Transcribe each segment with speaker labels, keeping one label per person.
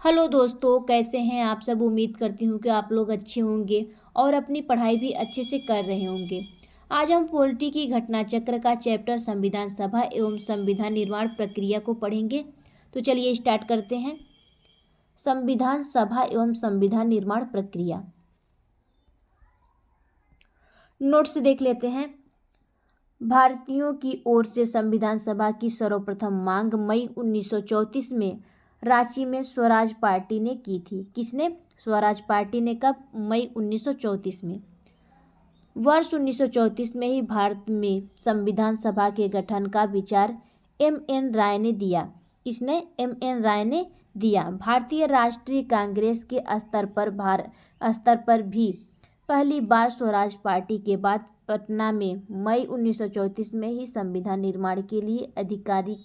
Speaker 1: Hello दोस्तों, कैसे हैं आप सब। उम्मीद करती हूँ कि आप लोग अच्छे होंगे और अपनी पढ़ाई भी अच्छे से कर रहे होंगे। आज हम पॉलिटी की घटना चक्र का चैप्टर संविधान सभा एवं संविधान निर्माण प्रक्रिया को पढ़ेंगे। तो चलिए स्टार्ट करते हैं। संविधान सभा एवं संविधान निर्माण प्रक्रिया। नोट्स देख लेते हैं। भारतीयों की ओर से संविधान सभा की सर्वप्रथम मांग मई 1934 में रांची में स्वराज पार्टी ने की थी। किसने? स्वराज पार्टी ने। कब? मई 1934 में। वर्ष 1934 में ही भारत में संविधान सभा के गठन का विचार एम.एन. राय ने दिया। किसने? एम.एन. राय ने दिया। भारतीय राष्ट्रीय कांग्रेस के स्तर पर भी पहली बार स्वराज पार्टी के बाद पटना में मई 1934 में ही संविधान निर्माण के लिए आधिकारिक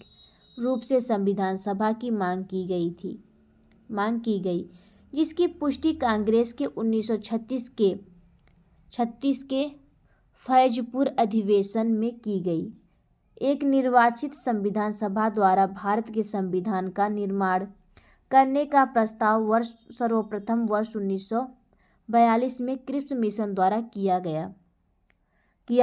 Speaker 1: रूप से संविधान सभा की मांग की गई, जिसकी पुष्टि कांग्रेस के 1936 के फैजपुर अधिवेशन में की गई। एक निर्वाचित संविधान सभा द्वारा भारत के संविधान का निर्माण करने का प्रस्ताव सर्वप्रथम वर्ष 1942 में क्रिप्स मिशन द्वारा किया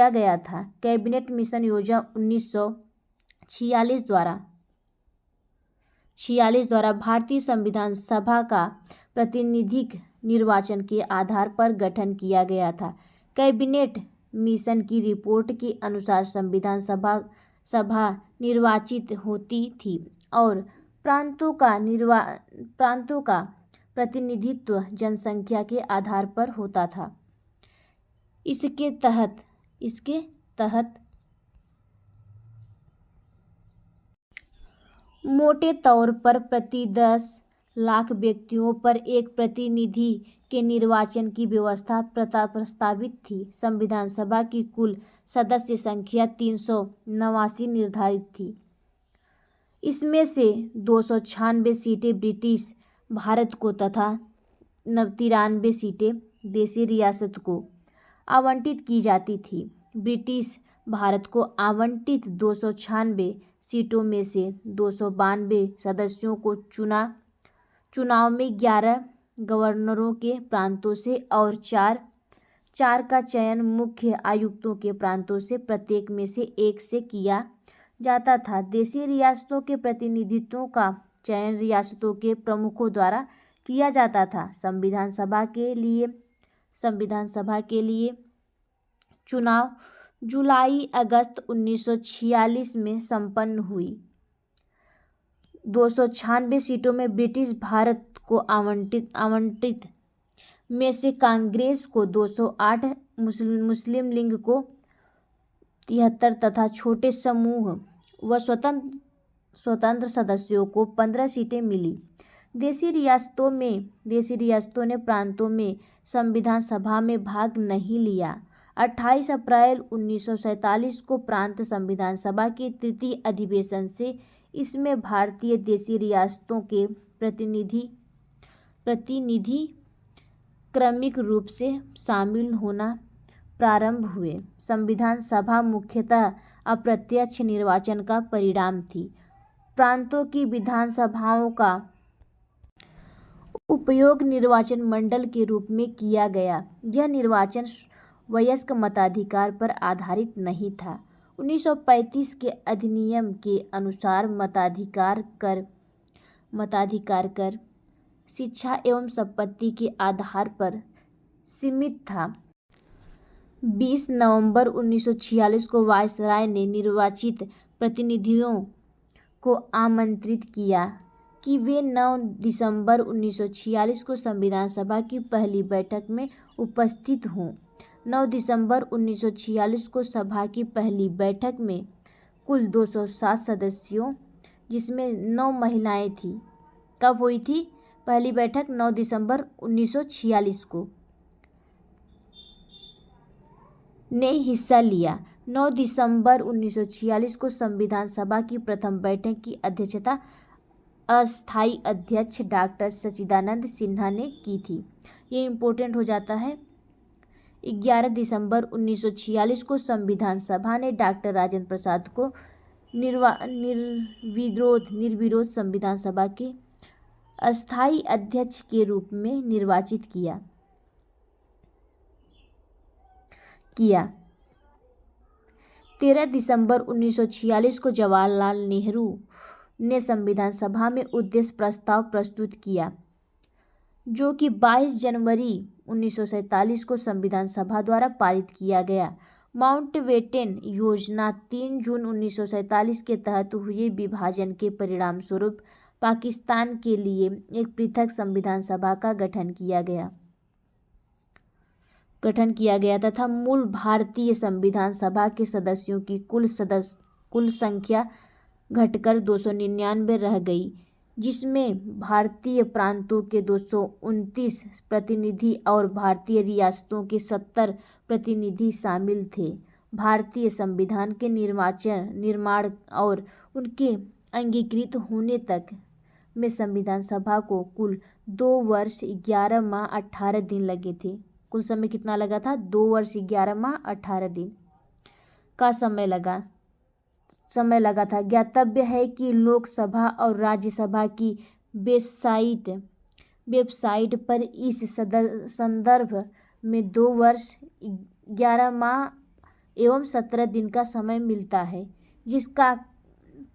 Speaker 1: गया था। कैबिनेट मिशन योजना 1946 द्वारा भारतीय संविधान सभा का प्रतिनिधिक निर्वाचन के आधार पर गठन किया गया था। कैबिनेट मिशन की रिपोर्ट के अनुसार संविधान सभा निर्वाचित होती थी और प्रांतों का प्रतिनिधित्व जनसंख्या के आधार पर होता था। इसके तहत मोटे तौर पर प्रति 10 लाख व्यक्तियों पर एक प्रतिनिधि के निर्वाचन की व्यवस्था प्रस्तावित थी। संविधान सभा की कुल सदस्य संख्या 389 निर्धारित थी। इसमें से 296 सीटें ब्रिटिश भारत को तथा 93 सीटें देशी रियासत को आवंटित की जाती थी। ब्रिटिश भारत को आवंटित 296 सीटों में से 292 सदस्यों को चुनाव में 11 गवर्नरों के प्रांतों से और 4 का चयन मुख्य आयुक्तों के प्रांतों से प्रत्येक में से एक से किया जाता था। देशी रियासतों के प्रतिनिधित्वों का चयन रियासतों के प्रमुखों द्वारा किया जाता था। संविधान सभा के लिए चुनाव जुलाई-अगस्त 1946 में संपन्न हुई। 296 सीटों में ब्रिटिश भारत को आवंटित में से कांग्रेस को 208, मुस्लिम लीग को 73 तथा छोटे समूह व स्वतंत्र सदस्यों को 15 सीटें मिली। देशी रियासतों ने प्रांतों में संविधान सभा में भाग नहीं लिया। 28 अप्रैल 1947 को प्रांत संविधान सभा के तृतीय अधिवेशन से इसमें भारतीय देशी रियासतों के प्रतिनिधि क्रमिक रूप से शामिल होना प्रारंभ हुए। संविधान सभा मुख्यतः अप्रत्यक्ष निर्वाचन का परिणाम थी। प्रांतों की विधानसभाओं का उपयोग निर्वाचन मंडल के रूप में किया गया। यह निर्वाचन वयस्क मताधिकार पर आधारित नहीं था। 1935 के अधिनियम के अनुसार मताधिकार कर शिक्षा एवं संपत्ति के आधार पर सीमित था। 20 नवंबर 1946 को वायसराय ने निर्वाचित प्रतिनिधियों को आमंत्रित किया कि वे 9 दिसंबर 1946 को संविधान सभा की पहली बैठक में उपस्थित हों। 9 दिसंबर 1946 को सभा की पहली बैठक में कुल 207 सदस्यों, जिसमें 9 महिलाएं थीं। कब हुई थी पहली बैठक? 9 दिसंबर 1946 को ने हिस्सा लिया। 9 दिसंबर 1946 को संविधान सभा की प्रथम बैठक की अध्यक्षता अस्थायी अध्यक्ष डॉक्टर सच्चिदानंद सिन्हा ने की थी। ये इम्पोर्टेंट हो जाता है। 11 दिसंबर 1946 को संविधान सभा ने डॉक्टर राजेंद्र प्रसाद को निर्विरोध संविधान सभा के अस्थायी अध्यक्ष के रूप में निर्वाचित किया। 13 दिसंबर 1946 को जवाहरलाल नेहरू ने संविधान सभा में उद्देश्य प्रस्ताव प्रस्तुत किया, जो कि 22 जनवरी 1947 को संविधान सभा द्वारा पारित किया गया। माउंटबेटन योजना 3 जून 1947 के तहत हुए विभाजन के परिणामस्वरूप पाकिस्तान के लिए एक पृथक संविधान सभा का गठन किया गया तथा मूल भारतीय संविधान सभा के सदस्यों की कुल संख्या घटकर 299 रह गई, जिसमें भारतीय प्रांतों के 229 प्रतिनिधि और भारतीय रियासतों के 70 प्रतिनिधि शामिल थे। भारतीय संविधान के निर्माण और उनके अंगीकृत होने तक में संविधान सभा को कुल 2 वर्ष 11 माह 18 दिन लगे थे। कुल समय कितना लगा था? 2 वर्ष 11 माह 18 दिन का समय लगा था। ज्ञातव्य है कि लोकसभा और राज्यसभा की वेबसाइट पर इस संदर्भ में 2 वर्ष 11 माह एवं 17 दिन का समय मिलता है, जिसका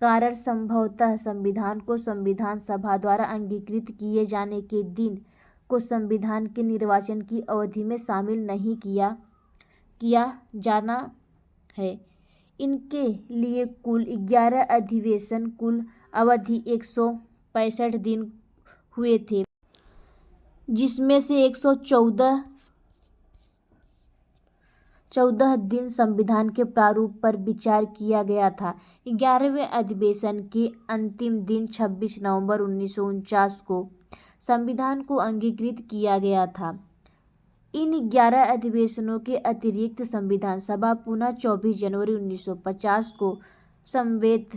Speaker 1: कारण संभवतः संविधान को संविधान सभा द्वारा अंगीकृत किए जाने के दिन को संविधान के निर्वाचन की अवधि में शामिल नहीं किया जाना है। इनके लिए कुल 11 अधिवेशन, कुल अवधि 165 दिन हुए थे, जिसमें से 114 दिन संविधान के प्रारूप पर विचार किया गया था। 11वें अधिवेशन के अंतिम दिन 26 नवंबर 1949 को संविधान को अंगीकृत किया गया था। इन 11 अधिवेशनों के अतिरिक्त संविधान सभा पुनः 24 जनवरी 1950 को समवेत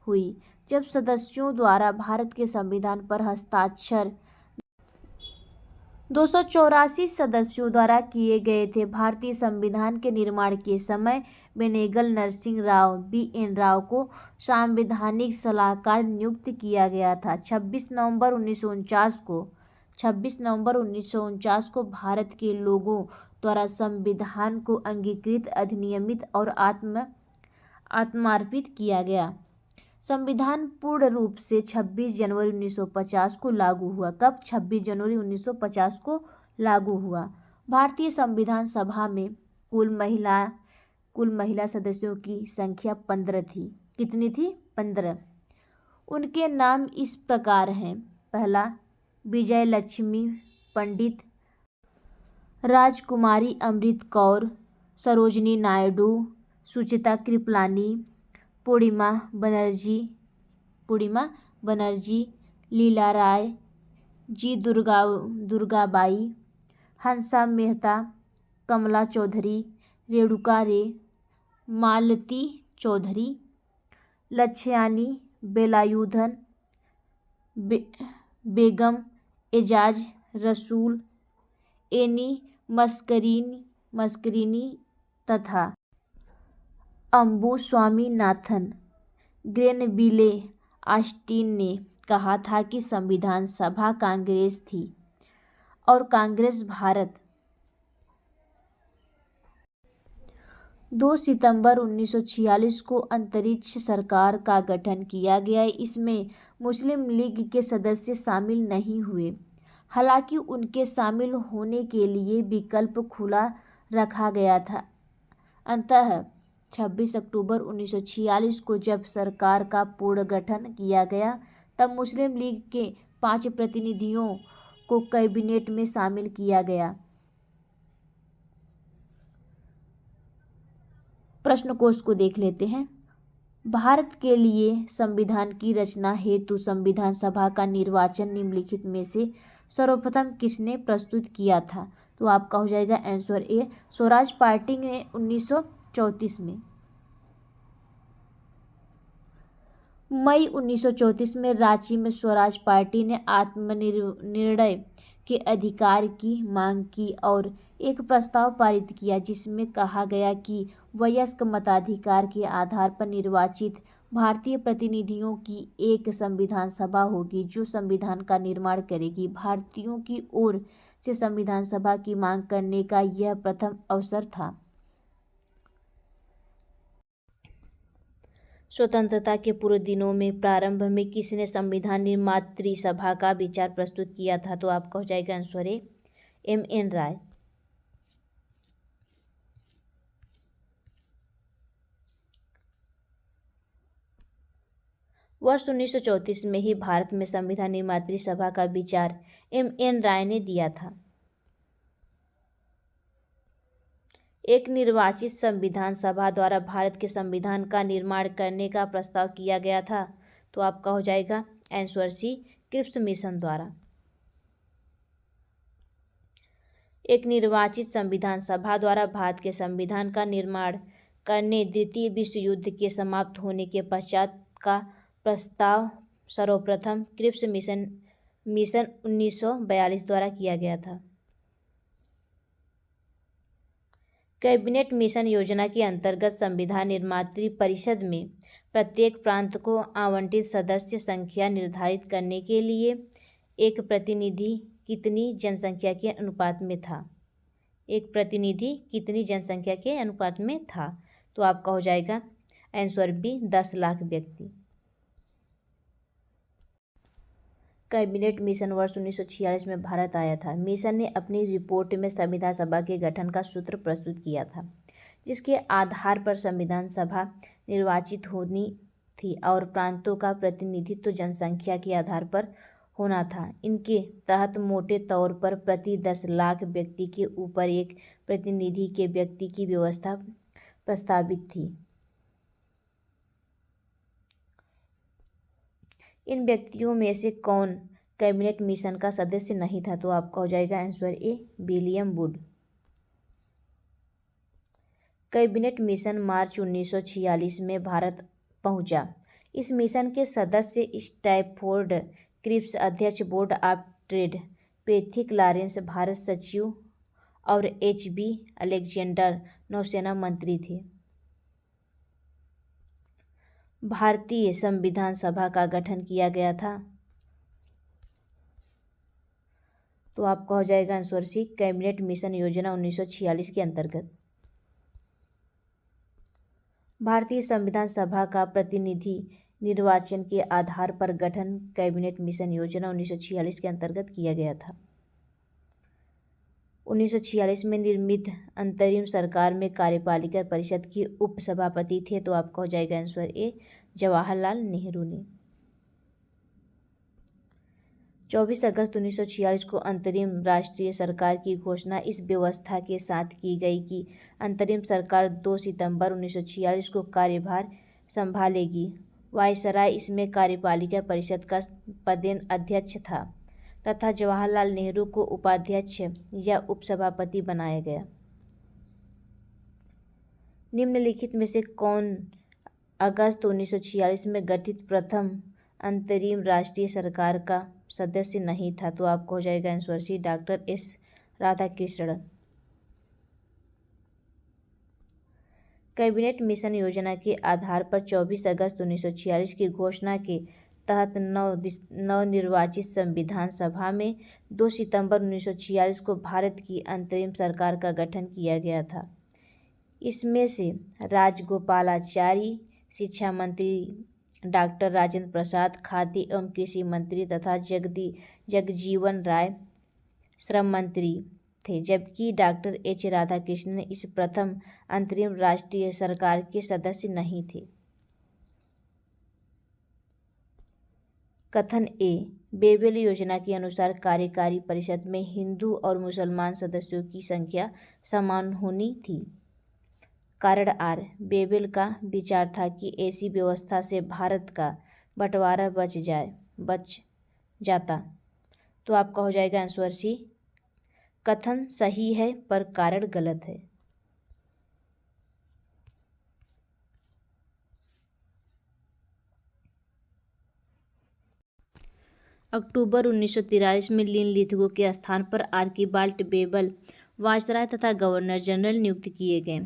Speaker 1: हुई, जब सदस्यों द्वारा भारत के संविधान पर हस्ताक्षर 284 सदस्यों द्वारा किए गए थे। भारतीय संविधान के निर्माण के समय बेनेगल नरसिंह राव BN राव को संवैधानिक सलाहकार नियुक्त किया गया था। 26 नवंबर 1949 को भारत के लोगों द्वारा संविधान को अंगीकृत, अधिनियमित और आत्मार्पित किया गया। संविधान पूर्ण रूप से 26 जनवरी 1950 को लागू हुआ। कब? 26 जनवरी 1950 को लागू हुआ। भारतीय संविधान सभा में कुल महिला सदस्यों की संख्या 15 थी। कितनी थी? 15। उनके नाम इस प्रकार हैं। पहला, विजय लक्ष्मी पंडित, राजकुमारी अमृत कौर, सरोजिनी नायडू, सुचिता कृपलानी, पूर्णिमा बनर्जी, लीला राय, जी दुर्गाबाई, हंसा मेहता, कमला चौधरी, रेणुका रे, मालती चौधरी, लक्ष्यानी बेलायुधन, बेगम एजाज रसूल, एनी मस्करीनी तथा अम्बू स्वामीनाथन। ग्रेनविले ऑस्टिन ने कहा था कि संविधान सभा कांग्रेस थी और कांग्रेस भारत। 2 सितंबर 1946 को अंतरिक्ष सरकार का गठन किया गया। इसमें मुस्लिम लीग के सदस्य शामिल नहीं हुए, हालांकि उनके शामिल होने के लिए विकल्प खुला रखा गया था। अंततः 26 अक्टूबर 1946 को जब सरकार का पुनर्गठन किया गया, तब मुस्लिम लीग के 5 प्रतिनिधियों को कैबिनेट में शामिल किया गया। प्रश्न कोश को देख लेते हैं। भारत के लिए संविधान की रचना हेतु संविधान सभा का निर्वाचन निम्नलिखित में से सर्वप्रथम किसने प्रस्तुत किया था? तो आपका हो जाएगा आंसर ए, स्वराज पार्टी ने 1934 में। मई 1934 में रांची में स्वराज पार्टी ने आत्मनिर्णय के अधिकार की मांग की और एक प्रस्ताव पारित किया, जिसमें कहा गया कि वयस्क मताधिकार के आधार पर निर्वाचित भारतीय प्रतिनिधियों की एक संविधान सभा होगी जो संविधान का निर्माण करेगी। भारतीयों की ओर से संविधान सभा की मांग करने का यह प्रथम अवसर था। स्वतंत्रता के पूर्व दिनों में प्रारंभ में किसने संविधान निर्मात्री सभा का विचार प्रस्तुत किया था? तो आपका हो जाएगा आंसर ए M.N. राय। वर्ष 1934 में ही भारत में संविधान निर्मात्री सभा का विचार M.N. राय ने दिया था। एक निर्वाचित संविधान सभा द्वारा भारत के संविधान का निर्माण करने का प्रस्ताव किया गया था। तो आपका हो जाएगा आंसर सी क्रिप्स मिशन द्वारा। एक निर्वाचित संविधान सभा द्वारा भारत के संविधान का निर्माण करने द्वितीय विश्व युद्ध के समाप्त होने के पश्चात का प्रस्ताव सर्वप्रथम क्रिप्स मिशन 1942 द्वारा किया गया था। कैबिनेट मिशन योजना के अंतर्गत संविधान निर्मात्री परिषद में प्रत्येक प्रांत को आवंटित सदस्य संख्या निर्धारित करने के लिए एक प्रतिनिधि कितनी जनसंख्या के अनुपात में था? एक प्रतिनिधि कितनी जनसंख्या के अनुपात में था? तो आपका हो जाएगा आंसर बी 10 लाख व्यक्ति। कैबिनेट मिशन वर्ष 1946 में भारत आया था। मिशन ने अपनी रिपोर्ट में संविधान सभा के गठन का सूत्र प्रस्तुत किया था, जिसके आधार पर संविधान सभा निर्वाचित होनी थी और प्रांतों का प्रतिनिधित्व जनसंख्या के आधार पर होना था। इनके तहत मोटे तौर पर प्रति 10 लाख व्यक्ति के ऊपर एक प्रतिनिधि के व्यक्ति की व्यवस्था प्रस्तावित थी। इन व्यक्तियों में से कौन कैबिनेट मिशन का सदस्य नहीं था? तो आपका हो जाएगा answer a William Wood. Cabinet mission March 1946 में भारत पहुंचा। इस मिशन के सदस्य स्टैफोर्ड क्रिप्स अध्यक्ष board of trade, Pethick Lawrence भारत सचिव और H.B. अलेक्जेंडर नौसेना मंत्री थे। भारतीय संविधान सभा का गठन किया गया था। तो आपका हो जाएगा आंसर सी कैबिनेट मिशन योजना 1946 के अंतर्गत। भारतीय संविधान सभा का प्रतिनिधि निर्वाचन के आधार पर गठन कैबिनेट मिशन योजना 1946 के अंतर्गत किया गया था। 1946 में निर्मित अंतरिम सरकार में कार्यपालिका परिषद के उपसभापति थे। तो आपका हो जाएगा आंसर ए जवाहरलाल नेहरू ने। 24 अगस्त 1946 को अंतरिम राष्ट्रीय सरकार की घोषणा इस व्यवस्था के साथ की गई कि अंतरिम सरकार 2 सितंबर 1946 को कार्यभार संभालेगी। वायसराय इसमें कार्यपालिका परिषद का पदेन अध्यक्ष था तथा जवाहरलाल नेहरू को उपाध्यक्ष या उपसभापति बनाया गया। निम्नलिखित में से कौन अगस्त 1946 में गठित प्रथम अंतरिम राष्ट्रीय सरकार का सदस्य नहीं था? तो आपको हो जाएगा answer C doctor S. Radhakrishnan. Cabinet mission योजना के आधार पर 24 अगस्त 1946 की घोषणा के तहत नवनिर्वाचित संविधान सभा में 2 सितंबर 1946 को भारत की अंतरिम सरकार का गठन किया गया था। इसमें से राजगोपालाचारी शिक्षा मंत्री, डॉक्टर राजेंद्र प्रसाद खाद्य एवं कृषि मंत्री तथा जगजीवन राय श्रम मंत्री थे, जबकि डॉक्टर H. राधाकृष्णन इस प्रथम अंतरिम राष्ट्रीय सरकार के सदस्य नहीं थे। कथन ए बेबेल योजना के अनुसार कार्यकारी परिषद में हिंदू और मुसलमान सदस्यों की संख्या समान होनी थी। कारण आर बेबेल का विचार था कि ऐसी व्यवस्था से भारत का बंटवारा बच जाता। तो आपका हो जाएगा आंसर सी कथन सही है पर कारण गलत है। अक्टूबर 1943 में लिनलिथगो के स्थान पर आर्किबाल्ड बेबल वायसराय तथा गवर्नर जनरल नियुक्त किए गए।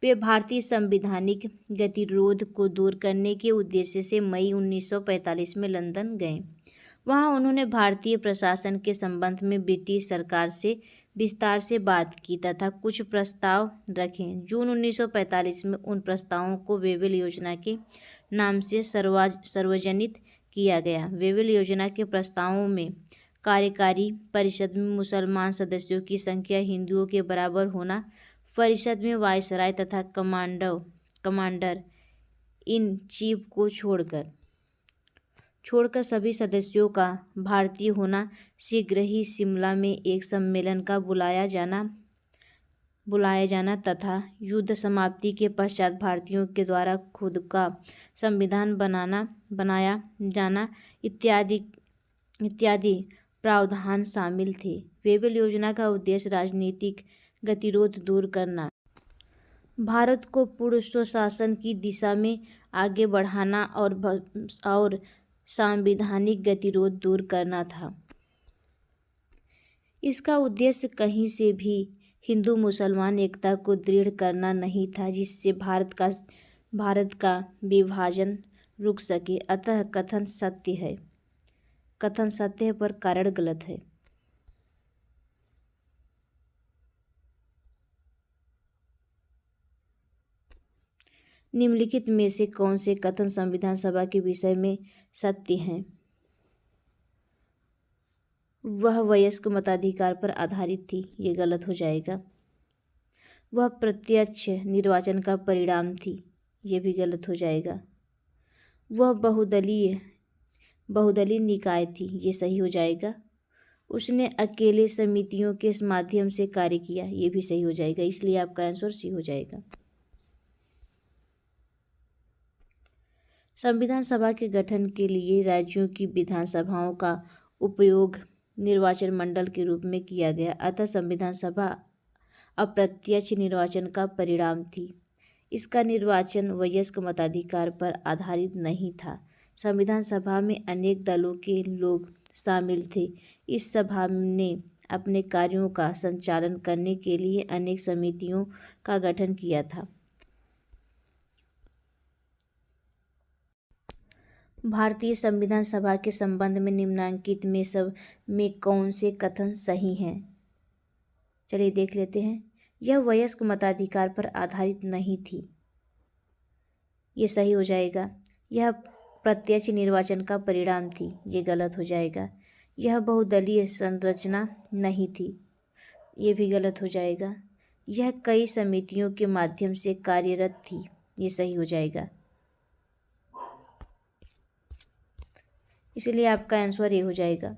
Speaker 1: वे भारतीय संवैधानिक गतिरोध को दूर करने के उद्देश्य से मई 1945 में लंदन गए। वहां उन्होंने भारतीय प्रशासन के संबंध में ब्रिटिश सरकार से विस्तार से बात की तथा कुछ प्रस्ताव रखे। जून 1945 में उन प्रस्तावों को वेवेल योजना के नाम से सार्वजनिक किया गया। वेवेल योजना के प्रस्तावों में कार्यकारी परिषद में मुसलमान सदस्यों की संख्या हिंदुओं के बराबर होना, परिषद में वायसराय तथा कमांडर इन चीफ को छोड़कर सभी सदस्यों का भारतीय होना, शीघ्र ही शिमला में एक सम्मेलन का बुलाया जाना तथा युद्ध समाप्ति के पश्चात भारतीयों के द्वारा खुद का संविधान बनाया जाना इत्यादि प्रावधान शामिल थे। वेवेल योजना का उद्देश्य राजनीतिक गतिरोध दूर करना, भारत को पूर्ण स्वशासन की दिशा में आगे बढ़ाना और सांविधानिक गतिरोध दूर करना था। इसका उद्देश्य कहीं से भी हिंदू मुसलमान एकता को दृढ़ करना नहीं था जिससे भारत का विभाजन रुक सके। अतः कथन सत्य है पर कारण गलत है। निम्नलिखित में से कौन से कथन संविधान सभा के विषय में सत्य हैं? वह वयस्क मताधिकार पर आधारित थी, ये गलत हो जाएगा। वह प्रत्यक्ष निर्वाचन का परिणाम थी, ये भी गलत हो जाएगा। वह बहुदलीय निकाय थी, ये सही हो जाएगा। उसने अकेले समितियों के माध्यम से कार्य किया, ये भी सही हो जाएगा। इसलिए आपका आंसर सी हो जाएगा। संविधान सभा के गठन के लिए राज्यों की विधानसभाओं का उपयोग निर्वाचन मंडल के रूप में किया गया। अतः संविधान सभा अप्रत्यक्ष निर्वाचन का परिणाम थी। इसका निर्वाचन वयस्क मताधिकार पर आधारित नहीं था। संविधान सभा में अनेक दलों के लोग शामिल थे। इस सभा ने अपने कार्यों का संचालन करने के लिए अनेक समितियों का गठन किया था। भारतीय संविधान सभा के संबंध में निम्नलिखित में कौन से कथन सही हैं? चलिए देख लेते हैं। यह वयस्क मताधिकार पर आधारित नहीं थी, ये सही हो जाएगा। यह प्रत्यक्ष निर्वाचन का परिणाम थी, ये गलत हो जाएगा। यह बहुदलीय संरचना नहीं थी, ये भी गलत हो जाएगा। यह कई समितियों के माध्यम से कार्यरत थी, ये सही हो जाएगा। इसलिए आपका आंसर ये हो जाएगा।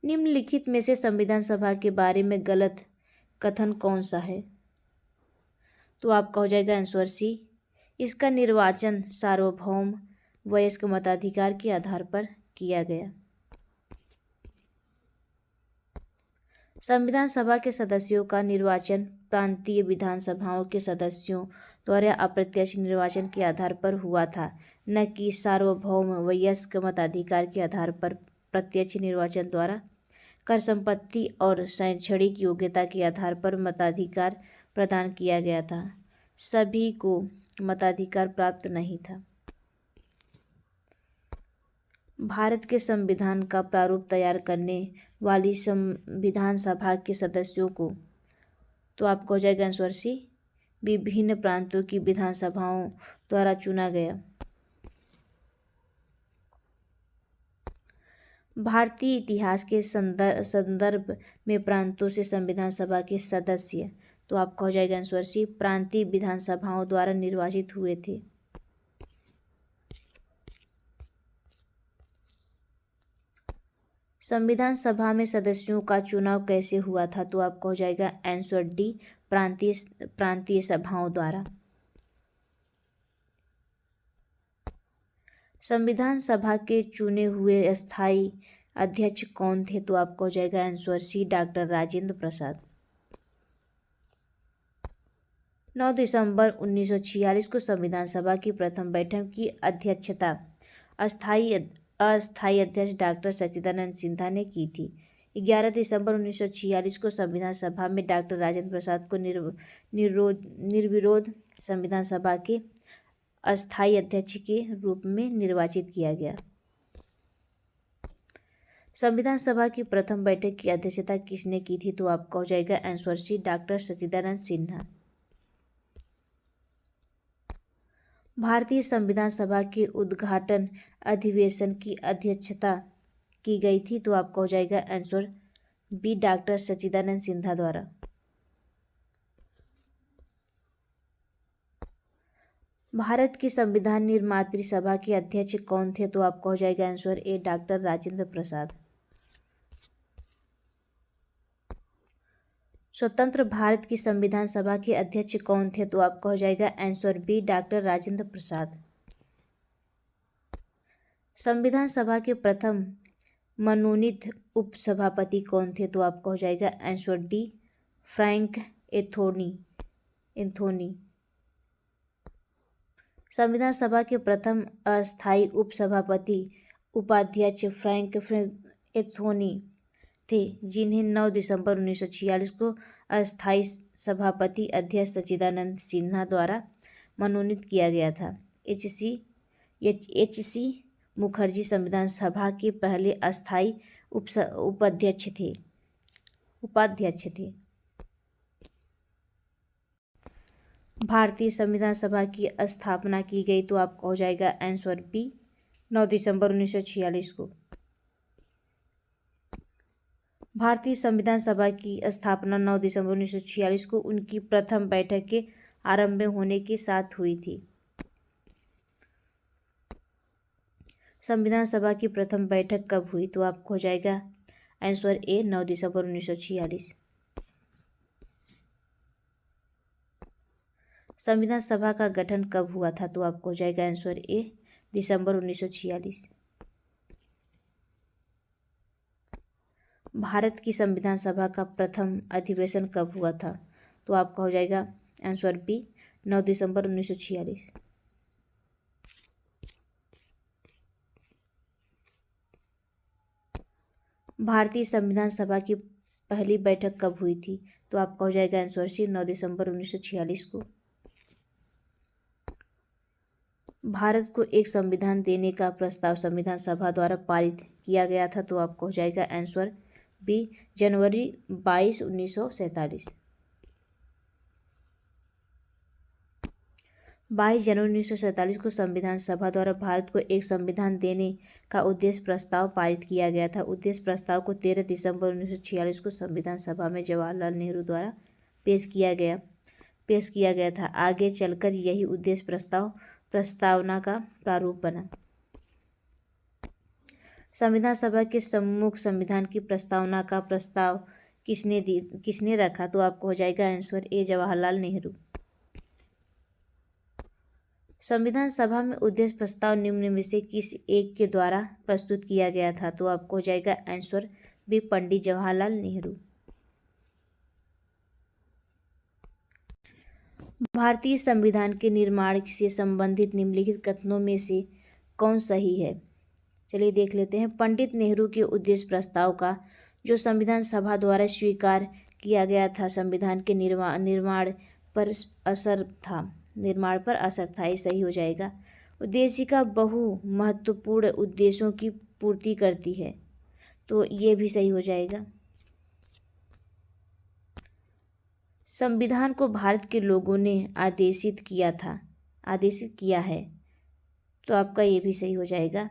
Speaker 1: निम्नलिखित में से संविधान सभा के बारे में गलत कथन कौन सा है? तो आपका हो जाएगा आंसर सी। इसका निर्वाचन सार्वभौम वयस्क मताधिकार के आधार पर किया गया। संविधान सभा के सदस्यों का निर्वाचन प्रांतीय विधानसभाओं के सदस्यों द्वारा अप्रत्यक्ष निर्वाचन के आधार पर हुआ था, न कि सार्वभौम वयस्क मताधिकार के आधार पर प्रत्यक्ष निर्वाचन द्वारा। कर संपत्ति और शैक्षणिक योग्यता के आधार पर मताधिकार प्रदान किया गया था। सभी को मताधिकार प्राप्त नहीं था। भारत के संविधान का प्रारूप तैयार करने वाली संविधान सभा के सदस्यों को, तो आपको हो जाएगा आंसर सी, विभिन्न प्रांतों की विधानसभाओं द्वारा चुना गया। भारतीय इतिहास के संदर्भ में प्रांतों से संविधान सभा के सदस्य, तो आपका हो जाएगा आंसर सी, प्रांतीय विधानसभाओं द्वारा निर्वाचित हुए थे। संविधान सभा में सदस्यों का चुनाव कैसे हुआ था? तो आपका हो जाएगा आंसर डी, प्रांतीय सभाओं द्वारा। संविधान सभा के चुने हुए स्थायी अध्यक्ष कौन थे? तो आपका हो जाएगा answer C, doctor Rajendra Prasad. 9 दिसंबर 1946 को संविधान सभा की प्रथम बैठक की अध्यक्षता स्थायी अस्थायी अध्यक्ष डॉक्टर सच्चिदानंद सिन्हा ने की थी। 11 दिसंबर 1946 को संविधान सभा में डॉक्टर राजेंद्र प्रसाद को निर्विरोध संविधान सभा के अस्थायी अध्यक्ष के रूप में निर्वाचित किया गया। संविधान सभा की प्रथम बैठक की अध्यक्षता किसने की थी? तो आपका हो जाएगा आंसर सी, डॉक्टर सच्चिदानंद सिन्हा। भारतीय संविधान सभा के उद्घाटन अधिवेशन की अध्यक्षता की गई थी? तो आपका हो जाएगा आंसर बी, डॉक्टर सच्चिदानंद सिन्हा द्वारा। भारत की संविधान निर्मात्री सभा के अध्यक्ष कौन थे? तो आपका हो जाएगा आंसर ए, डॉक्टर राजेंद्र प्रसाद। स्वतंत्र भारत की संविधान सभा के अध्यक्ष कौन थे? तो आपका हो जाएगा answer B, doctor Rajendra Prasad. संविधान सभा के प्रथम मनोनीत उपसभापति कौन थे? तो आपका हो जाएगा आंसर डी, फ्रैंक एंथोनी। संविधान सभा के प्रथम अस्थायी उपसभापति उपाध्यक्ष फ्रैंक एंथोनी थे, जिन्हें 9 दिसंबर 1946 को अस्थायी सभापति अध्यक्ष सच्चिदानंद सिन्हा द्वारा मनोनीत किया गया था। एच.सी. मुखर्जी संविधान सभा के पहले अस्थायी उपाध्यक्ष थे। भारतीय संविधान सभा की स्थापना की गई? तो आपका हो जाएगा आंसर बी, 9 दिसंबर 1946 को। भारतीय संविधान सभा की स्थापना 9 दिसंबर 1946 को उनकी प्रथम बैठक के आरंभ होने के साथ हुई थी। संविधान सभा की प्रथम बैठक कब हुई? तो आपको हो जाएगा आंसर ए, 9 दिसंबर 1946। संविधान सभा का गठन कब हुआ था? तो आपको हो जाएगा आंसर ए, दिसंबर 1946। भारत की संविधान सभा का प्रथम अधिवेशन कब हुआ था? तो आपका हो जाएगा आंसर बी, 9 दिसंबर 1946। भारतीय संविधान सभा की पहली बैठक कब हुई थी? तो आपका हो जाएगा आंसर सी, 9 दिसंबर 1946 को। भारत को एक संविधान देने का प्रस्ताव संविधान सभा द्वारा पारित किया गया था? तो आपका हो जाएगा आंसर बी, जनवरी 22, 1947। 22 जनवरी 1947 को संविधान सभा द्वारा भारत को एक संविधान देने का उद्देश्य प्रस्ताव पारित किया गया था। उद्देश्य प्रस्ताव को 13 दिसंबर 1946 को संविधान सभा में जवाहरलाल नेहरू द्वारा पेश किया गया था। आगे चलकर यही उद्देश्य प्रस्तावना का प्रारूप बना। संविधान सभा के सम्मुख संविधान की प्रस्तावना का प्रस्ताव किसने रखा? तो आपको हो जाएगा आंसर ए, जवाहरलाल नेहरू। संविधान सभा में उद्देश्य प्रस्ताव निम्न में से किस एक के द्वारा प्रस्तुत किया गया था? तो आपको हो जाएगा आंसर बी, पंडित जवाहरलाल नेहरू। भारतीय संविधान के निर्माण से संबंधित निम्नलिखित कथनों में से कौन सही है? चलिए देख लेते हैं। पंडित नेहरू के उद्देश्य प्रस्ताव का जो संविधान सभा द्वारा स्वीकार किया गया था, संविधान के निर्माण पर असर था। ये सही हो जाएगा। उद्देशिका बहु महत्वपूर्ण उद्देश्यों की पूर्ति करती है, तो ये भी सही हो जाएगा। संविधान को भारत के लोगों ने आदेशित किया है, तो आपका ये भी सही हो जाएगा।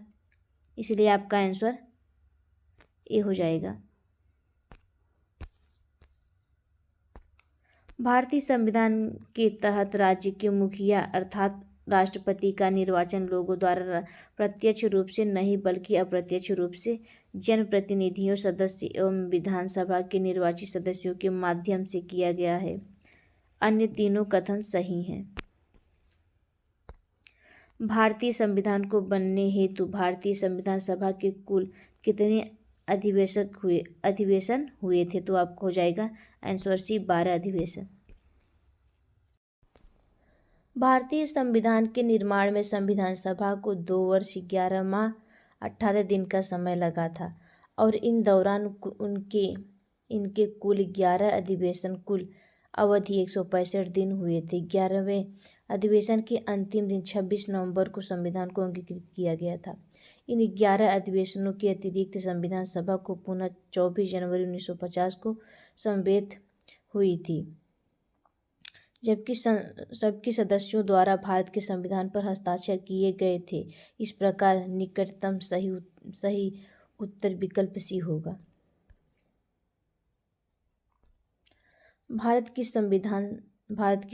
Speaker 1: इसलिए आपका आंसर ए हो जाएगा। भारतीय संविधान के तहत राज्य के मुखिया अर्थात राष्ट्रपति का निर्वाचन लोगों द्वारा प्रत्यक्ष रूप से नहीं बल्कि अप्रत्यक्ष रूप से जनप्रतिनिधियों, सदस्य एवं विधानसभा के निर्वाचित सदस्यों के माध्यम से किया गया है। अन्य तीनों कथन सही हैं। भारतीय संविधान को बनने हेतु भारतीय संविधान सभा के कुल कितने अधिवेशन हुए थे? तो आपको हो जाएगा आंसर सी, 12 अधिवेशन। भारतीय संविधान के निर्माण में संविधान सभा को 2 वर्ष 11 माह 18 दिन का समय लगा था और इन दौरान इनके कुल 11 अधिवेशन, कुल अवधि 165 दिन हुए थे। 11वें अधिवेशन के अंतिम दिन 26 नवंबर को संविधान को अंगीकृत किया गया था। इन 11 अधिवेशनों के अतिरिक्त संविधान सभा को पुनः 24 जनवरी 1950 को समवेत हुई थी, जबकि सबके सदस्यों द्वारा भारत के संविधान पर हस्ताक्षर किए गए थे। इस प्रकार निकटतम सही उत्तर विकल्प सी होगा। भारत की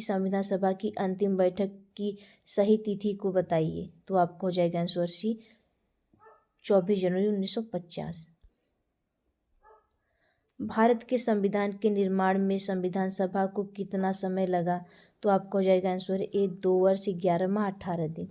Speaker 1: संविधान सभा की अंतिम बैठक की सही तिथि को बताइए। तो आपको हो जाएगा आंसर सी 24 जनवरी 1950। भारत के संविधान के निर्माण में संविधान सभा को कितना समय लगा? तो आपको हो जाएगा आंसर ए 2 वर्ष 11 माह 18 दिन।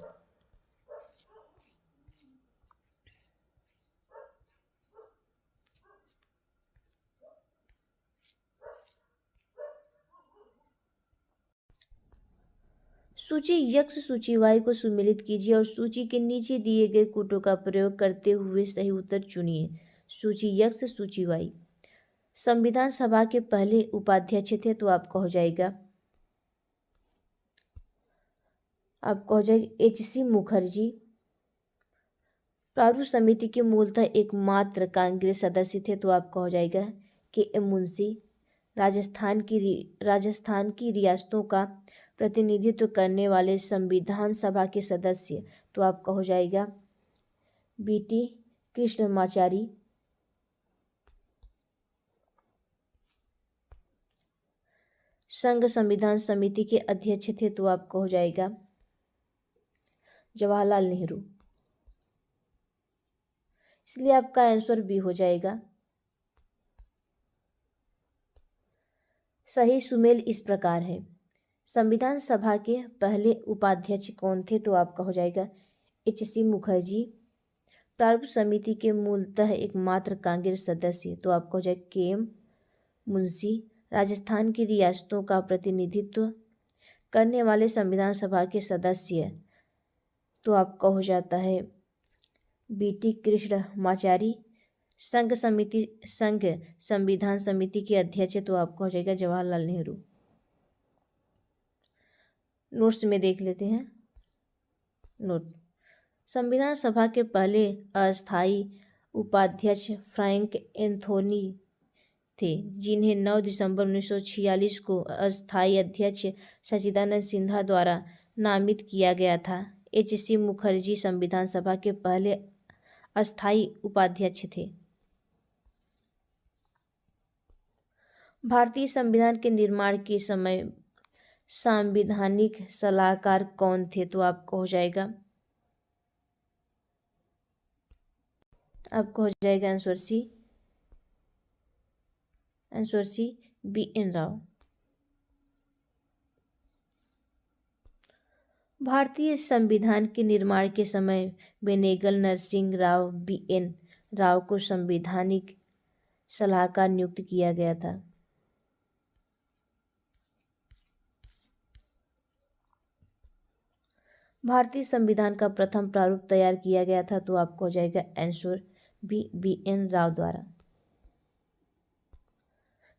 Speaker 1: सूची X सूची Y को सुमेलित कीजिए और सूची के नीचे दिए गए कूटों का प्रयोग करते हुए सही उत्तर चुनिए। सूची X सूची Y। संविधान सभा के पहले उपाध्यक्ष थे, तो आपका हो जाएगा H.C. मुखर्जी। प्रारूप समिति के मूलतः एकमात्र कांग्रेस सदस्य थे, तो आपका हो जाएगा K.M. मुंशी। राजस्थान की रियासतों का प्रतिनिधित्व करने वाले संविधान सभा के सदस्य, तो आपका हो जाएगा B.T. कृष्णमाचारी। संघ संविधान समिति के अध्यक्ष थे, तो आपका हो जाएगा जवाहरलाल नेहरू। इसलिए आपका आंसर बी हो जाएगा। सही सुमेल इस प्रकार है। संविधान सभा के पहले उपाध्यक्ष कौन थे? तो आपका हो जाएगा H.C. मुखर्जी। प्रारूप समिति के मूलतः एकमात्र कांग्रेस सदस्य, तो आपका हो जाएगा K.M. मुंशी। राजस्थान की रियासतों का प्रतिनिधित्व करने वाले संविधान सभा के सदस्य, तो आपका हो जाता है B.T. कृष्णमाचारी। संघ संविधान समिति के अध्यक्ष, तो आपका हो जाएगा जवाहरलाल नेहरू। नोट्स में देख लेते हैं। नोट: संविधान सभा के पहले अस्थायी उपाध्यक्ष फ्रैंक एंथोनी थे, जिन्हें 9 दिसंबर 1946 को अस्थायी अध्यक्ष सच्चिदानंद सिन्हा द्वारा नामित किया गया था। H.C. मुखर्जी संविधान सभा के पहले अस्थायी उपाध्यक्ष थे। भारतीय संविधान के निर्माण के समय सांविधानिक सलाहकार कौन थे? तो आपको हो जाएगा आंसर सी B.N. राव। भारतीय संविधान के निर्माण के समय बेनेगल नरसिंह राव B.N. राव को संवैधानिक सलाहकार नियुक्त किया गया था। भारतीय संविधान का प्रथम प्रारूप तैयार किया गया था, तो आपको हो जाएगा आंसर B.N. राव द्वारा।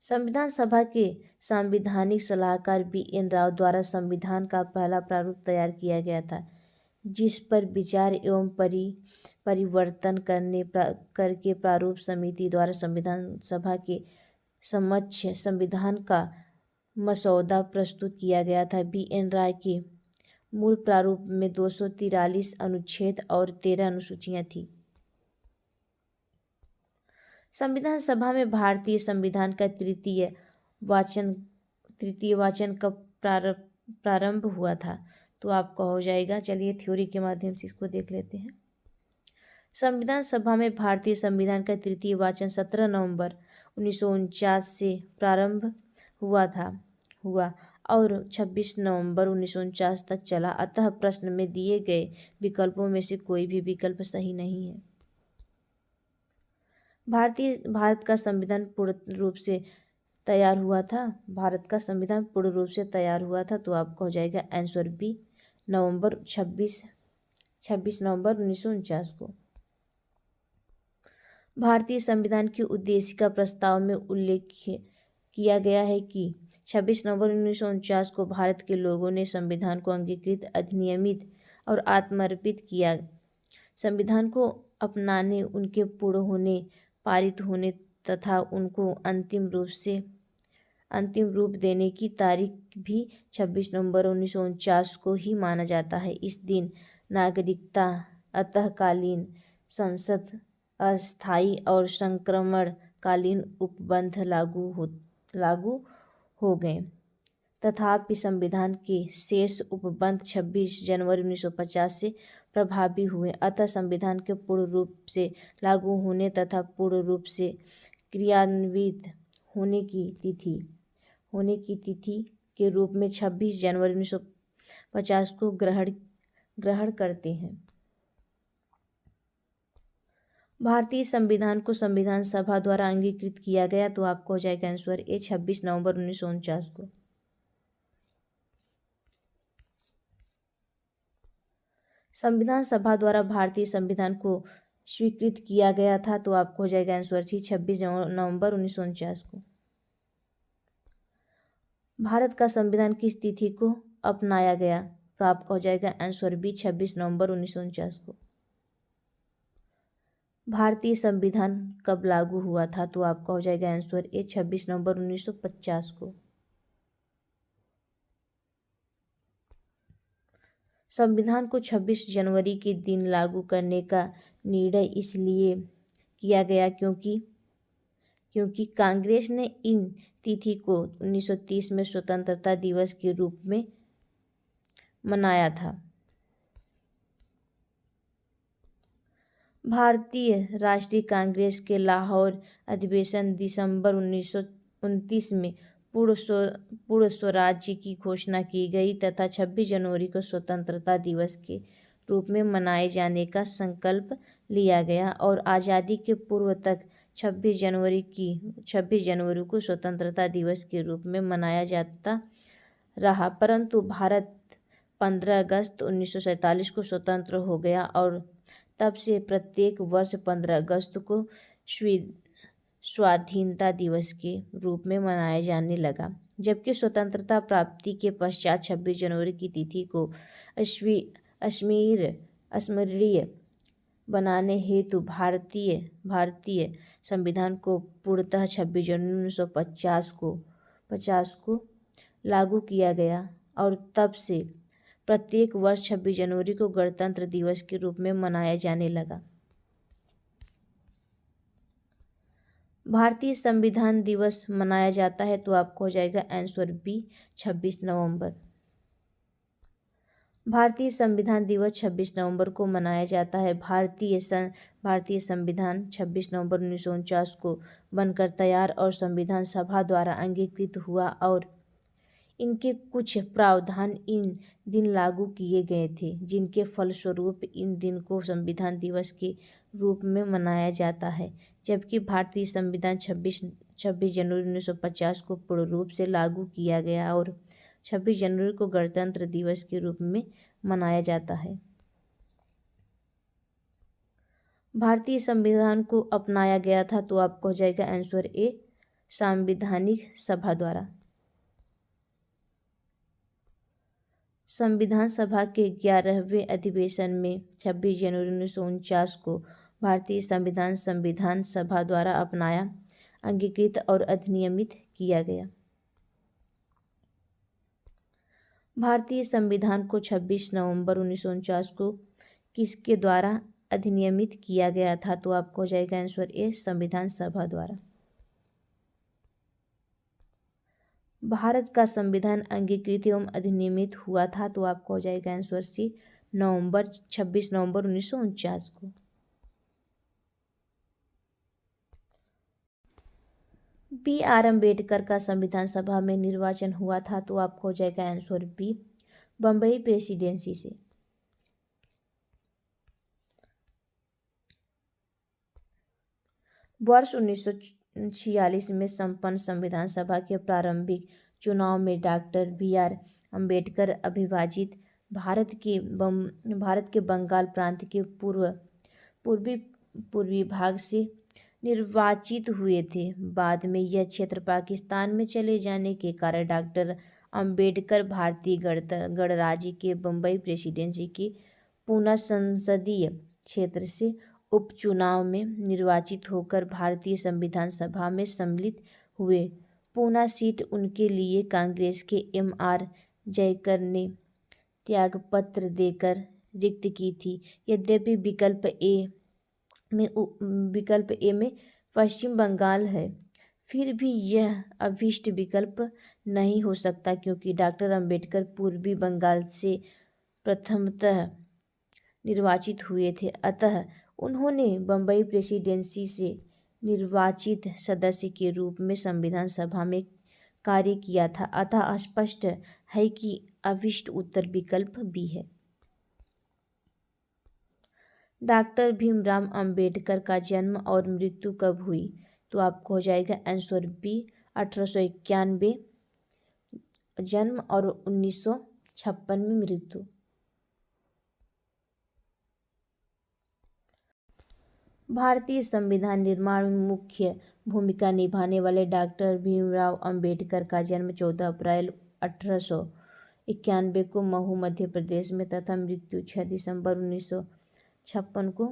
Speaker 1: संविधान सभा के संवैधानिक सलाहकार B.N. राव द्वारा संविधान का पहला प्रारूप तैयार किया गया था, जिस पर विचार एवं परिवर्तन करके प्रारूप समिति द्वारा संविधान सभा के समक्ष संविधान का मसौदा प्रस्तुत किया गया था। B.N. राव के मूल प्रारूप में 243 अनुच्छेद और 13 अनुसूचियां थीं। संविधान सभा में भारतीय संविधान का तृतीय वाचन कब प्रारंभ हुआ था? तो आपका हो जाएगा, चलिए थ्योरी के माध्यम से इसको देख लेते हैं। संविधान सभा में भारतीय संविधान का तृतीय वाचन 17 नवंबर 1949 से प्रारंभ हुआ और 26 नवंबर 1949 तक चला। अतः प्रश्न में दिए गए विकल्पों में से कोई भी विकल्प सही नहीं है। भारत का संविधान पूर्ण रूप से तैयार हुआ था। भारत का संविधान पूर्ण रूप से तैयार हुआ था, तो आपका हो जाएगा आंसर बी 26 नवंबर 1949 को। भारतीय संविधान के उद्देश्य का प्रस्ताव में उल्लेख किया गया है कि 26 नवंबर 1949 को भारत के लोगों ने संविधान को अंगीकृत, अधिनियमित और आत्मर्पित किया। संविधान को अपनाने, उनके पूर्ण होने, पारित होने तथा उनको अंतिम रूप देने की तारीख भी 26 नवंबर 1949 को ही माना जाता है। इस दिन नागरिकता अंतःकालीन, संसद अस्थायी और संक्रमणकालीन उपबंध लागू हो गए। तथापि संविधान के शेष उपबंध 26 जनवरी 1950 से प्रभावी हुए। अतः संविधान के पूर्ण रूप से लागू होने तथा पूर्ण रूप से क्रियान्वित होने की तिथि के रूप में 26 जनवरी 1950 को ग्रहण करते हैं। भारतीय संविधान को संविधान सभा द्वारा अंगीकृत किया गया, तो आपको हो जाएगा आंसर ए 26 नवंबर 1949 को। संविधान सभा द्वारा भारतीय संविधान को स्वीकृत किया गया था, तो आपको हो जाएगा आंसर सी 26 नवंबर 1949 को। भारत का संविधान किस तिथि को अपनाया गया, तो आपका हो जाएगा आंसर बी 26 नवंबर 1949 को। भारतीय संविधान कब लागू हुआ था, तो आपका हो जाएगा आंसर ए 26 नवंबर 1950 को। संविधान को 26 जनवरी के दिन लागू करने का निर्णय इसलिए किया गया क्योंकि कांग्रेस ने इन तिथि को 1930 में स्वतंत्रता दिवस के रूप में मनाया था। भारतीय राष्ट्रीय कांग्रेस के लाहौर अधिवेशन दिसंबर 1929 में पूर्ण स्वराज्य की घोषणा की गई तथा 26 जनवरी को स्वतंत्रता दिवस के रूप में मनाए जाने का संकल्प लिया गया और आज़ादी के पूर्व तक 26 जनवरी को स्वतंत्रता दिवस के रूप में मनाया जाता रहा। परंतु भारत 15 अगस्त 1947 को स्वतंत्र हो गया और तब से प्रत्येक वर्ष 15 अगस्त को स्वाधीनता दिवस के रूप में मनाया जाने लगा, जबकि स्वतंत्रता प्राप्ति के पश्चात 26 जनवरी की तिथि को स्मरणीय बनाने हेतु भारतीय संविधान को पूर्णतः 26 जनवरी 1950 को लागू किया गया और तब से प्रत्येक वर्ष 26 जनवरी को गणतंत्र दिवस के रूप में मनाया जाने लगा। भारतीय संविधान दिवस मनाया जाता है, तो आपको हो जाएगा आंसर बी 26 नवंबर। भारतीय संविधान दिवस 26 नवंबर को मनाया जाता है। भारतीय संविधान 26 नवंबर 1949 को बनकर तैयार और संविधान सभा द्वारा अंगीकृत हुआ और इनके कुछ प्रावधान इन दिन लागू किए गए थे, जिनके फलस्वरूप इन दिन को संविधान दिवस के रूप में मनाया जाता है। जबकि भारतीय संविधान 26 जनवरी 1950 को पूर्ण रूप से लागू किया गया और 26 जनवरी को गणतंत्र दिवस के रूप में मनाया जाता है। भारतीय संविधान को अपनाया गया था, तो आपको हो जाएगा आंसर ए संवैधानिक सभा द्वारा। संविधान सभा के 11वें अधिवेशन में 26 जनवरी 1949 को भारतीय संविधान सभा द्वारा अपनाया, अंगीकृत और अधिनियमित किया गया। भारतीय संविधान को 26 नवंबर 1949 को किसके द्वारा अधिनियमित किया गया था, तो आपको हो जाएगा आंसर ए संविधान सभा द्वारा। भारत का संविधान अंगीकृत एवं अधिनियमित हुआ था, तो आपको हो जाएगा आंसर सी 26 नवंबर 1949 को। B.R. अम्बेडकर का संविधान सभा में निर्वाचन हुआ था, तो आपको हो जाएगा आंसर बी बम्बई प्रेसिडेंसी से। वर्ष 1946 में संपन्न संविधान सभा के प्रारंभिक चुनाव में डॉक्टर B.R. अम्बेडकर अविभाजित भारत के बंगाल प्रांत के पूर्वी भाग से निर्वाचित हुए थे। बाद में यह क्षेत्र पाकिस्तान में चले जाने के कारण डॉक्टर अंबेडकर भारतीय गणराज्य के बम्बई प्रेसिडेंसी के पूना संसदीय क्षेत्र से उपचुनाव में निर्वाचित होकर भारतीय संविधान सभा में सम्मिलित हुए। पूना सीट उनके लिए कांग्रेस के M.R. जयकर ने त्यागपत्र देकर रिक्त की थी। यद्यपि विकल्प ए में पश्चिम बंगाल है, फिर भी यह अभीष्ट विकल्प नहीं हो सकता क्योंकि डॉक्टर अंबेडकर पूर्वी बंगाल से प्रथमतः निर्वाचित हुए थे। अतः उन्होंने बम्बई प्रेसिडेंसी से निर्वाचित सदस्य के रूप में संविधान सभा में कार्य किया था। अतः स्पष्ट है कि अभीष्ट उत्तर विकल्प बी है। डॉक्टर भीमराव अंबेडकर का जन्म और मृत्यु कब हुई? तो आपको हो जाएगा आंसर बी, 1891 जन्म और 1956 में मृत्यु। भारतीय संविधान निर्माण में मुख्य भूमिका निभाने वाले डॉक्टर भीमराव अंबेडकर का जन्म 14 अप्रैल 1891 को महू मध्य प्रदेश में तथा मृत्यु 6 दिसंबर 1956 को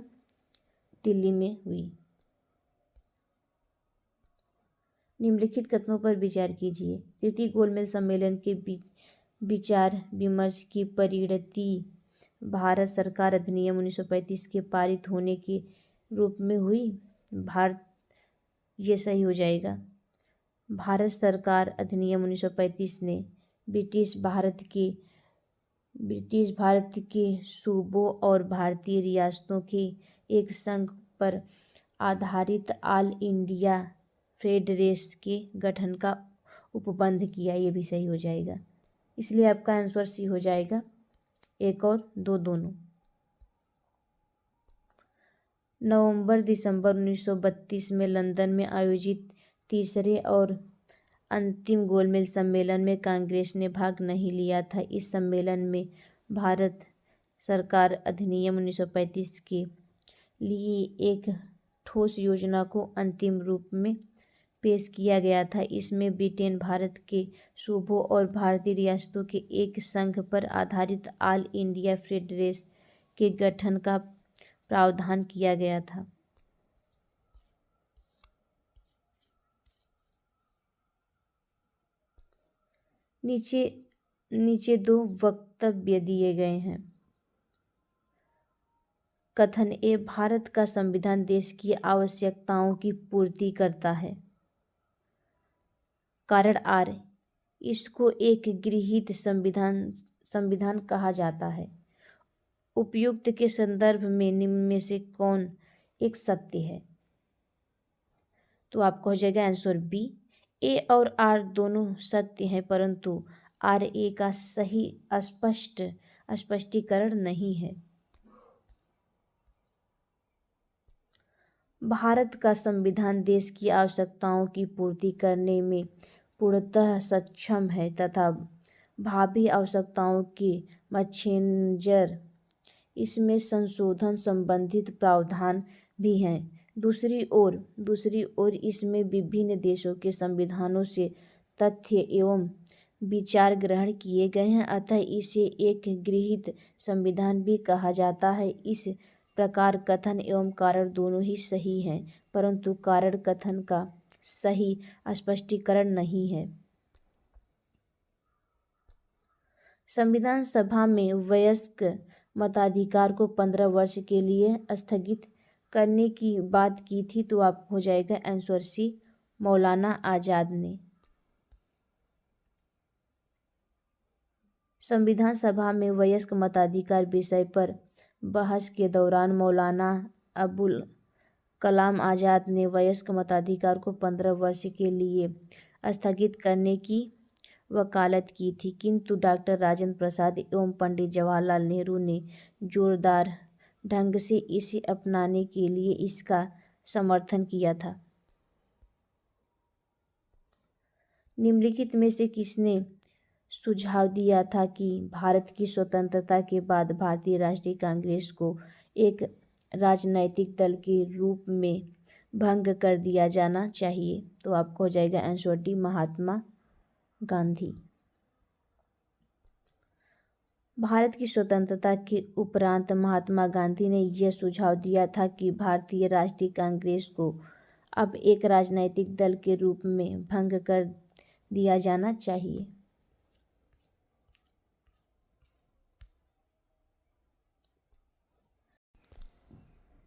Speaker 1: दिल्ली में हुई। निम्नलिखित कथनों पर विचार कीजिए। तृतीय गोलमेज सम्मेलन के विचार विमर्श की परिणति भारत सरकार अधिनियम 1935 के पारित होने के रूप में हुई। ये सही हो जाएगा। भारत सरकार अधिनियम 1935 ने ब्रिटिश भारत के सूबों और भारतीय रियासतों के एक संघ पर आधारित ऑल इंडिया फेडरेशन के गठन का उपबंध किया। ये भी सही हो जाएगा, इसलिए आपका आंसर सी हो जाएगा, 1 और 2 दोनों। नवंबर-दिसंबर 1932 में लंदन में आयोजित तीसरे और अंतिम गोलमेज सम्मेलन में कांग्रेस ने भाग नहीं लिया था। इस सम्मेलन में भारत सरकार अधिनियम 1935 के लिए एक ठोस योजना को अंतिम रूप में पेश किया गया था। इसमें ब्रिटेन भारत के सूबों और भारतीय रियासतों के एक संघ पर आधारित ऑल इंडिया फेडरेशन के गठन का प्रावधान किया गया था। नीचे 2 वक्तव्य दिए गए हैं। कथन ए, भारत का संविधान देश की आवश्यकताओं की पूर्ति करता है। कारण आर, इसको एक गृहीत संविधान कहा जाता है। उपयुक्त के संदर्भ में निम्न में से कौन एक सत्य है? तो आपको हो जाएगा आंसर बी। ए और आर दोनों सत्य हैं, परंतु आर ए का सही स्पष्टीकरण नहीं है। भारत का संविधान देश की आवश्यकताओं की पूर्ति करने में पूर्णतः सक्षम है तथा भावी आवश्यकताओं के मद्देनजर इसमें संशोधन संबंधित प्रावधान भी हैं। दूसरी ओर इसमें विभिन्न देशों के संविधानों से तथ्य एवं विचार ग्रहण किए गए हैं, अतः इसे एक गृहीत संविधान भी कहा जाता है। इस प्रकार कथन एवं कारण दोनों ही सही हैं, परंतु कारण कथन का सही स्पष्टीकरण नहीं है। संविधान सभा में वयस्क मताधिकार को 15 वर्ष के लिए स्थगित करने की बात की थी। तो आप हो जाएगा आंसर सी, मौलाना आजाद ने। संविधान सभा में वयस्क मताधिकार विषय पर बहस के दौरान मौलाना अबुल कलाम आजाद ने वयस्क मताधिकार को 15 वर्ष के लिए स्थगित करने की वकालत की थी, किंतु डॉक्टर राजेंद्र प्रसाद एवं पंडित जवाहरलाल नेहरू ने जोरदार ढंग से इसे अपनाने के लिए इसका समर्थन किया था। निम्नलिखित में से किसने सुझाव दिया था कि भारत की स्वतंत्रता के बाद भारतीय राष्ट्रीय कांग्रेस को एक राजनैतिक दल के रूप में भंग कर दिया जाना चाहिए। तो आपको हो जाएगा आंसर डी, महात्मा गांधी। भारत की स्वतंत्रता के उपरांत महात्मा गांधी ने यह सुझाव दिया था कि भारतीय राष्ट्रीय कांग्रेस को अब एक राजनीतिक दल के रूप में भंग कर दिया जाना चाहिए।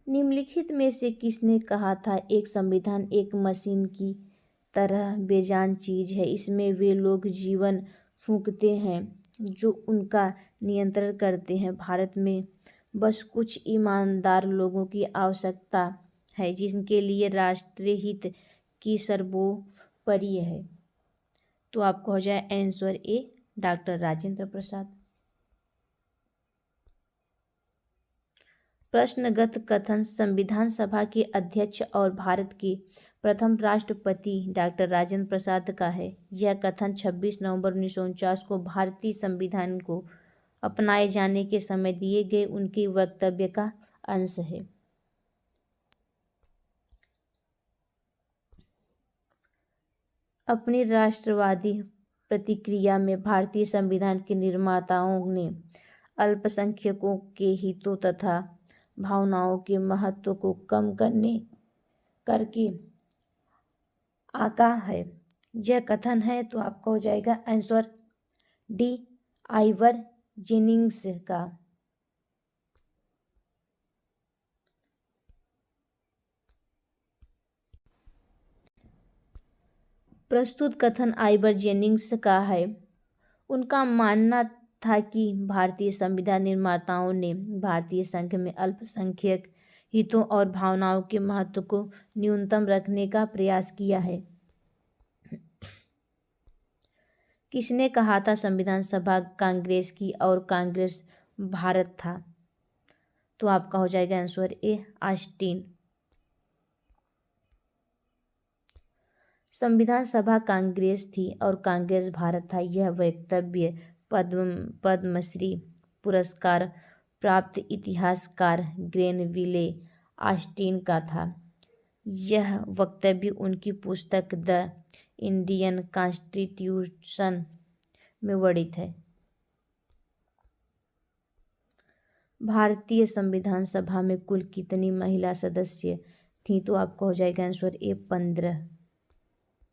Speaker 1: निम्नलिखित में से किसने कहा था, एक संविधान एक मशीन की तरह बेजान चीज है, इसमें वे लोग जीवन फूंकते हैं जो उनका नियंत्रण करते हैं। भारत में बस कुछ ईमानदार लोगों की आवश्यकता है जिनके लिए राष्ट्रीय हित की सर्वोपरि है। तो आपको हो जाए answer A, doctor Rajendra Prasad. प्रश्नगत कथन, संविधान सभा के अध्यक्ष और भारत के प्रथम राष्ट्रपति डॉक्टर राजेंद्र प्रसाद का है। यह कथन 26 नवंबर 1949 को भारतीय संविधान को अपनाए जाने के समय दिए गए उनके वक्तव्य का अंश है। अपनी राष्ट्रवादी प्रतिक्रिया में भारतीय संविधान के निर्माताओं ने अल्पसंख्यकों के हितों तथा भावनाओं के महत्व को कम करके आका है। यह कथन है। तो आपका हो जाएगा आंसर डी, आइवर जेनिंग्स का। प्रस्तुत कथन आइवर जेनिंग्स का है। उनका मानना था कि भारतीय संविधान निर्माताओं ने भारतीय संघ में अल्पसंख्यक हितों और भावनाओं के महत्व को न्यूनतम रखने का प्रयास किया है। किसने कहा था, संविधान सभा कांग्रेस की और कांग्रेस भारत था। तो आपका हो जाएगा आंसर ए, ऑस्टिन। संविधान सभा कांग्रेस थी और कांग्रेस भारत था। यह वक्तव्य पद्मश्री पुरस्कार प्राप्त इतिहासकार ग्रेनविले ऑस्टिन का था। यह वक्तव्य उनकी पुस्तक द इंडियन कॉन्स्टिट्यूशन में वर्णित है। भारतीय संविधान सभा में कुल कितनी महिला सदस्य थीं। तो आपको हो जाएगा आंसर ए, 15।